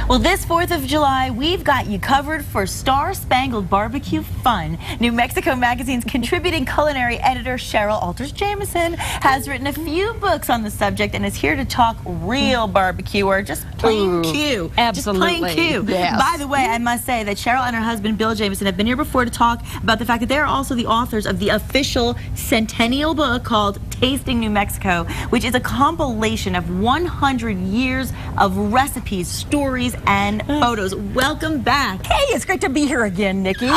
Well, this 4th of July, we've got you covered for Star-Spangled Barbecue Fun. New Mexico Magazine's contributing culinary editor Cheryl Alters Jamison has written a few books on the subject and is here to talk real barbecue, or just plain Q. Absolutely. Just plain Q. Yes. By the way, I must say that Cheryl and her husband Bill Jamison have been here before to talk about the fact that they are also the authors of the official Centennial book called Tasting New Mexico, which is a compilation of 100 years of recipes, stories, and photos. Welcome back. Hey, it's great to be here again, Nikki. So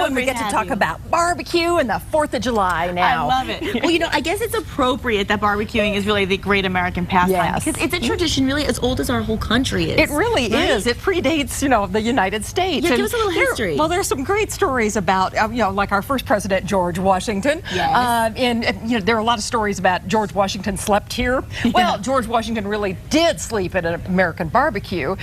and we great get to have talk you. about barbecue and the 4th of July now. I love it. Well, you know, I guess it's appropriate that barbecuing is really the great American pastime, Yes. because it's a tradition really as old as our whole country is. It really right? is. It predates, the United States. Yeah, give us a little history. Well, there's some great stories about, like our first president, George Washington. Yes. There are a lot of stories about George Washington slept here. Yeah. Well, George Washington really did sleep at an American barbecue.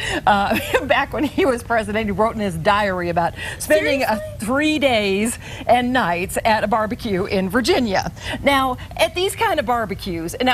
Back when he was president, he wrote in his diary about spending 3 days and nights at a barbecue in Virginia. Now, at these kind of barbecues, in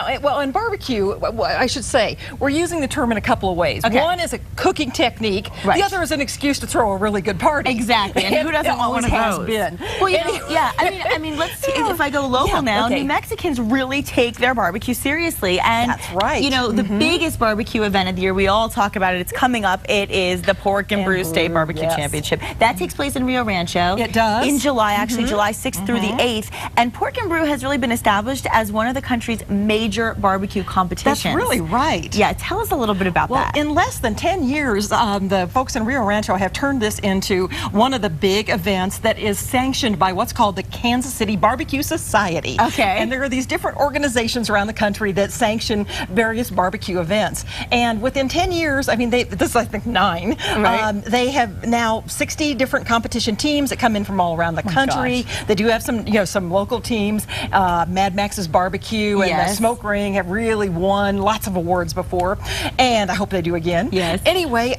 barbecue, I should say, we're using the term in a couple of ways. Okay. One is a cooking technique. Right. The other is an excuse to throw a really good party. Exactly. And who doesn't want one of has those? been. Well, yeah. I mean, let's see. If I go local now, okay. New Mexicans really take their barbecue seriously, and That's right. The biggest barbecue event of the year, we all talk about it. It's coming up. It is the Pork and Brew State Barbecue Championship. That takes place in Rio Rancho. It does. In July, actually, July 6th through the 8th. And Pork and Brew has really been established as one of the country's major barbecue competitions. That's really right. Yeah, tell us a little bit about that. In less than 10 years, the folks in Rio Rancho have turned this into one of the big events that is sanctioned by what's called the Kansas City Barbecue Society. Okay. And there are these different organizations around the country that sanction various barbecue events. And within 10 years, I mean, this is I think 9, right. They have now 60 different competition teams that come in from all around the country. They do have some local teams. Mad Max's Barbecue and the Smoke Ring have really won lots of awards before, and I hope they do again. Yes. Anyway,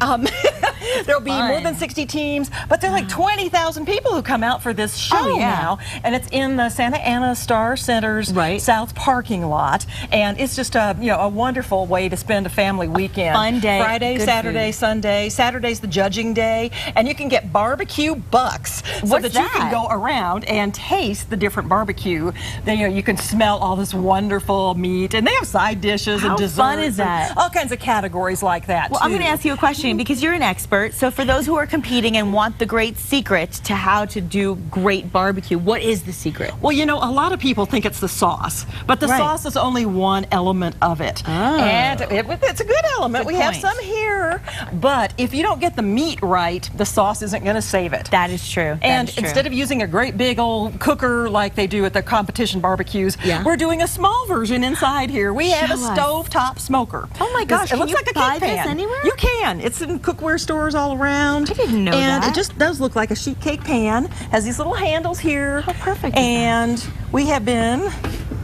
there'll be more than 60 teams, but there are like 20,000 people who come out for this show now, and it's in the Santa Ana Star Center's South parking lot, and it's just a wonderful way to spend a family weekend. Fun day. Friday, Saturday, Sunday. Saturday's the judging day, and you can get barbecue bucks so that you can go around and taste the different barbecue. Then you can smell all this wonderful meat, and they have side dishes and desserts. How fun is that? All kinds of categories like that. Well, I'm going to ask you a question because you're an expert. So for those who are competing and want the great secret to how to do great barbecue, what is the secret? Well, a lot of people think it's the sauce, but the sauce is only one element of it. Oh. And it's a good element. We have some here, but if you don't get the meat right, the sauce isn't going to save it. That is true. And instead of using a great big old cooker like they do at the competition barbecues, we're doing a small version inside here. We have a stovetop smoker. Oh my gosh, it looks like a cake pan. This anywhere? You can. It's in cookware stores all around. I didn't know that. And it just does look like a sheet cake pan. Has these little handles here. How perfect And we have been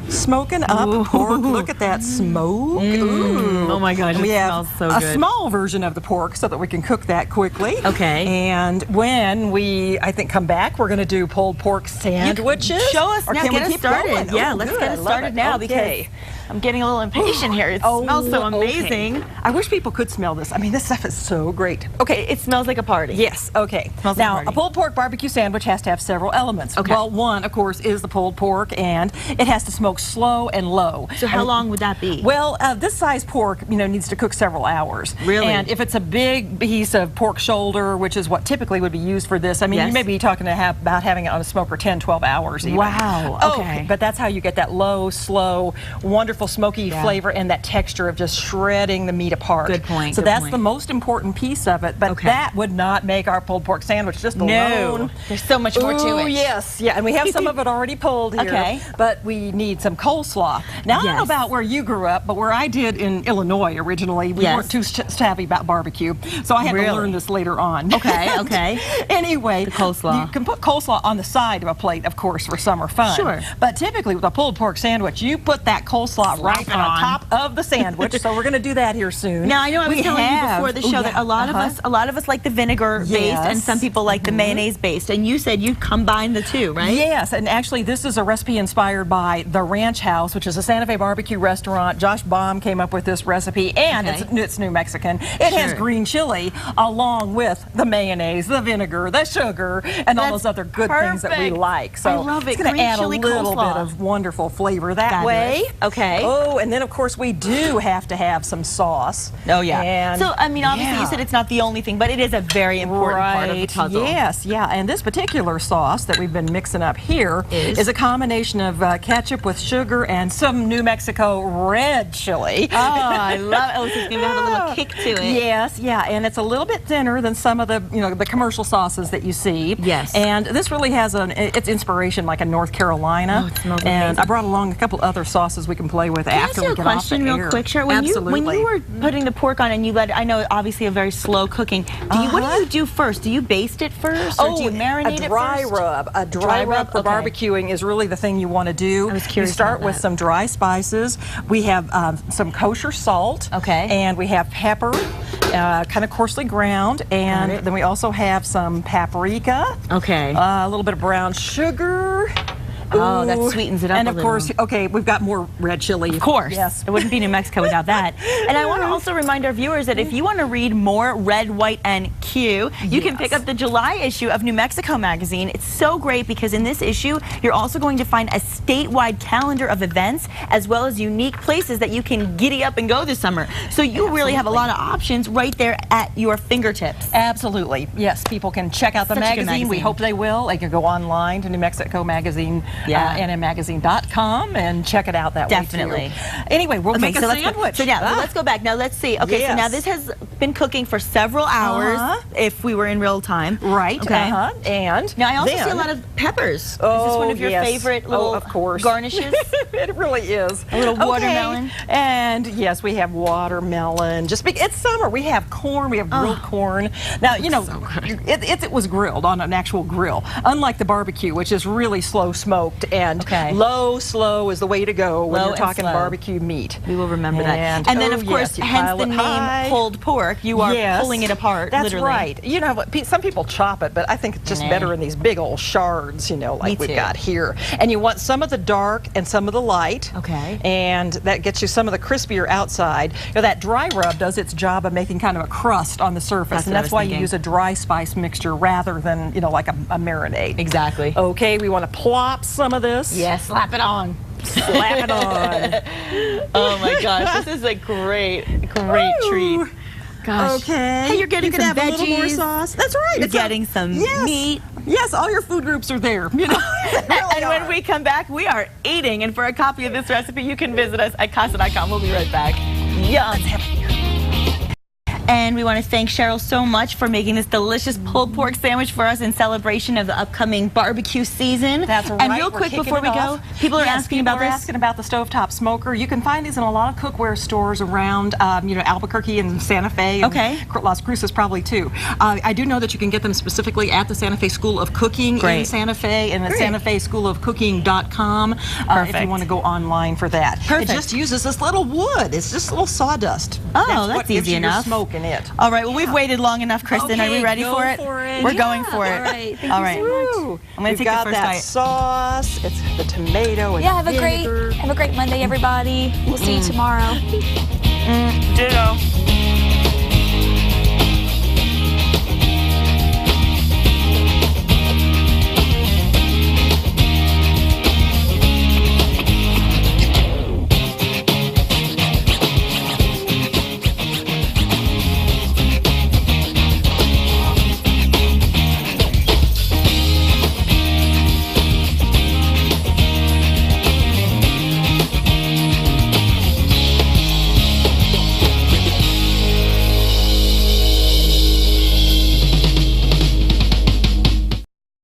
smoking up pork. Look at that smoke. Ooh. Oh my gosh, and we have smells so good. a small version of the pork so that we can cook that quickly. Okay. And when we, I think, come back, we're going to do pulled pork sandwiches. Show us or now. can Get we us keep started. going? Yeah, Oh, let's good. get I us love started it. now Okay. because I'm getting a little impatient here. It smells so amazing. Okay. I wish people could smell this. I mean, this stuff is so great. Okay. It smells like a party. Yes, okay. Smells now, like a a pulled pork barbecue sandwich has to have several elements. Okay. Well, one, of course, is the pulled pork, and it has to smoke slow and low. So how long would that be? Well, this size pork, needs to cook several hours. Really? And if it's a big piece of pork shoulder, which is what typically would be used for this, I mean, you may be talking about having it on a smoker 10, 12 hours even. Wow, okay. But that's how you get that low, slow, wonderful smoky flavor and that texture of just shredding the meat apart. Good point. So that's the most important piece of it, but that would not make our pulled pork sandwich just alone. No, there's so much more to Oh it. yes, yeah, and we have some of it already pulled here. Okay. But we need some coleslaw. Now I don't know about where you grew up, but where I did in Illinois originally, we weren't too savvy about barbecue, so I had to learn this later on. Okay, okay. Anyway, the coleslaw. You can put coleslaw on the side of a plate, of course, for summer fun. Sure. But typically with a pulled pork sandwich, you put that coleslaw plop right Slap it on on. top of the sandwich. So we're going to do that here soon. Now I know I was telling you before the show that a lot of us like the vinegar based, and some people like the mayonnaise based. And you said you combine the two, right? Yes, and actually this is a recipe inspired by the Ranch House, which is a Santa Fe barbecue restaurant. Josh Baum came up with this recipe, and it's New Mexican. It has green chili along with the mayonnaise, the vinegar, the sugar, and all those other good things that we like. So I love it. It's going to add a little bit of wonderful flavor that way. Okay. Oh, and then of course we do have to have some sauce. Oh yeah. And so I mean, obviously you said it's not the only thing, but it is a very important part of the puzzle. Yes, yeah. And this particular sauce that we've been mixing up here is a combination of ketchup with sugar and some New Mexico red chili. Oh, I love it. Oh, so it's going to have a little kick to it. Yes, yeah, and it's a little bit thinner than some of the, the commercial sauces that you see. Yes. And this really has its inspiration like in North Carolina. Oh, it smells and amazing. I brought along a couple other sauces we can play with after we get off the air. Can I ask you a question real quick, Cheryl? When you were putting the pork on and you let it, I know obviously a very slow cooking. What do you do first? Do you baste it first, or do you marinate it first? A dry rub for barbecuing is really the thing you want to do. I was curious. You start with some dry spices. We have some kosher salt. Okay. And we have pepper, kind of coarsely ground, and then we also have some paprika. Okay. A little bit of brown sugar. Oh, that sweetens it up and a of little. course, okay, we've got more red chili. Of course. Yes. It wouldn't be New Mexico without that. And I want to also remind our viewers that if you want to read more Red, White, and Q, you can pick up the July issue of New Mexico magazine. It's so great because in this issue, you're also going to find a statewide calendar of events as well as unique places that you can giddy up and go this summer. So you really have a lot of options right there at your fingertips. Absolutely. Yes, people can check out the magazine. We hope they will. They can go online to New Mexico Magazine, nmmagazine.com, and check it out that way too. Anyway, we'll make a sandwich. So let's go back. Now let's see. Okay, so now this has been cooking for several hours if we were in real time. Right. Okay. And now I also see a lot of peppers. Is this one of your favorite little garnishes? It really is. A little watermelon. And yes, we have watermelon. It's summer. We have corn. We have grilled corn. Now, it was grilled on an actual grill, unlike the barbecue, which is really slow smoked. And slow is the way to go when you're talking barbecue meat. We will remember that. And then, of course, hence the name pulled pork. You are pulling it apart, literally. That's right. Some people chop it, but I think it's just better in these big old shards, like we've got here. And you want some of the dark and some of the light. Okay. And that gets you some of the crispier outside. That dry rub does its job of making kind of a crust on the surface, and that's why you use a dry spice mixture rather than, like a marinade. Exactly. Okay, we want to plop some of this. Yes, slap it on. Slap it on. Oh my gosh, this is a great treat. Gosh. Okay. Hey, you're getting some have veggies. A little more sauce. That's right. You're getting some meat. Yes, all your food groups are there. And when we come back, we are eating. And for a copy of this recipe, you can visit us at casa.com. We'll be right back. Yum. And we want to thank Cheryl so much for making this delicious pulled pork sandwich for us in celebration of the upcoming barbecue season. That's right. And real quick before we go, people are asking about this. Asking about the stovetop smoker. You can find these in a lot of cookware stores around, Albuquerque and Santa Fe. And Las Cruces probably too. I do know that you can get them specifically at the Santa Fe School of Cooking in Santa Fe and at SantaFeSchoolOfCooking.com if you want to go online for that. Perfect. It just uses this little wood. It's just a little sawdust. Oh, that's easy enough. Smoke in it. All right, well, we've waited long enough, Kristen. Are we ready for it? We're going for it. All right, thank you so much. I'm going to take the first bite. Sauce. It's the tomato and have a great Monday, everybody. We'll see you tomorrow. Ditto.